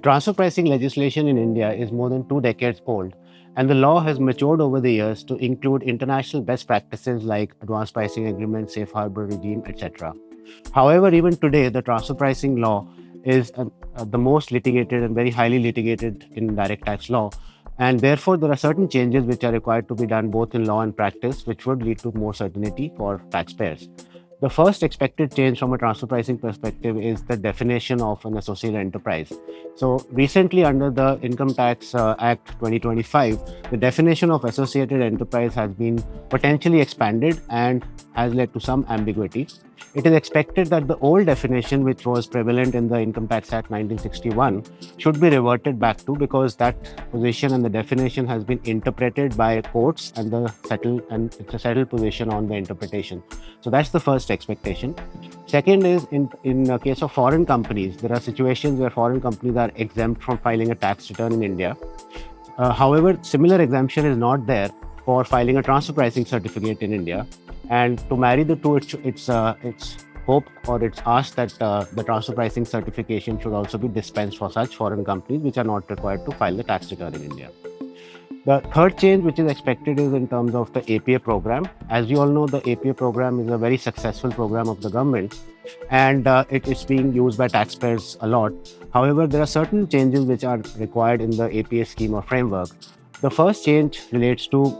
transfer pricing legislation in India is more than 2 decades old, and the law has matured over the years to include international best practices like advanced pricing agreements, safe harbor regime, etc. However, even today, the transfer pricing law is the most litigated and very highly litigated in direct tax law. And therefore, there are certain changes which are required to be done both in law and practice, which would lead to more certainty for taxpayers. The first expected change from a transfer pricing perspective is the definition of an associate enterprise. So, recently, under the Income Tax Act 2025, the definition of associated enterprise has been potentially expanded and has led to some ambiguity. It is expected that the old definition, which was prevalent in the Income Tax Act 1961, should be reverted back to, because that position and the definition has been interpreted by courts and it's a settled position on the interpretation. So that's the first expectation. Second is in the case of foreign companies, there are situations where foreign companies are exempt from filing a tax return in India. However, similar exemption is not there for filing a transfer pricing certificate in India. And to marry the two, it's hoped or it's asked that the transfer pricing certification should also be dispensed for such foreign companies which are not required to file the tax return in India. The third change which is expected is in terms of the APA program. As you all know, the APA program is a very successful program of the government, and it is being used by taxpayers a lot. However, there are certain changes which are required in the APA scheme or framework. The first change relates to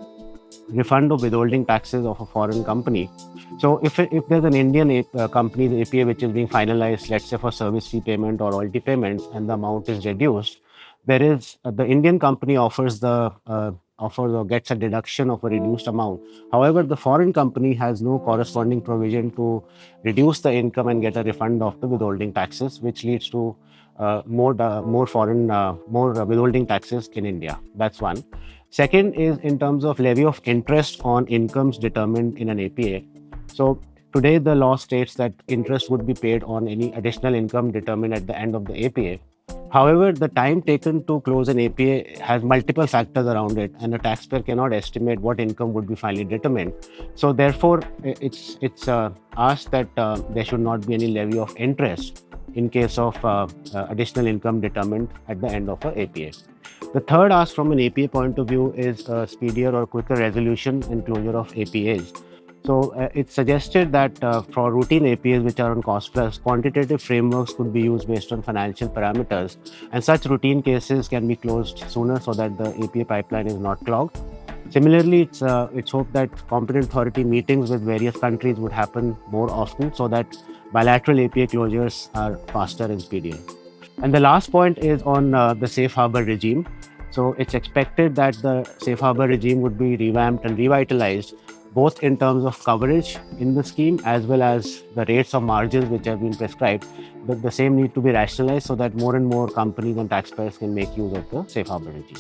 refund of withholding taxes of a foreign company. So if there's an Indian company's APA which is being finalized, let's say for service fee payment or royalty payments, and the amount is reduced, there is the Indian company offers or gets a deduction of a reduced amount. However, the foreign company has no corresponding provision to reduce the income and get a refund of the withholding taxes, which leads to more withholding taxes in India. That's one. Second is in terms of levy of interest on incomes determined in an APA. So today the law states that interest would be paid on any additional income determined at the end of the APA. However, the time taken to close an APA has multiple factors around it, and a taxpayer cannot estimate what income would be finally determined. So therefore, it's asked that there should not be any levy of interest in case of additional income determined at the end of an APA. The third ask from an APA point of view is a speedier or quicker resolution and closure of APAs. So it's suggested that for routine APAs which are on cost plus, quantitative frameworks could be used based on financial parameters, and such routine cases can be closed sooner so that the APA pipeline is not clogged. Similarly, it's hoped that competent authority meetings with various countries would happen more often so that bilateral APA closures are faster and speedier. And the last point is on the safe harbor regime. So it's expected that the safe harbor regime would be revamped and revitalized, both in terms of coverage in the scheme as well as the rates of margins which have been prescribed. But the same need to be rationalized so that more and more companies and taxpayers can make use of the safe harbor regime.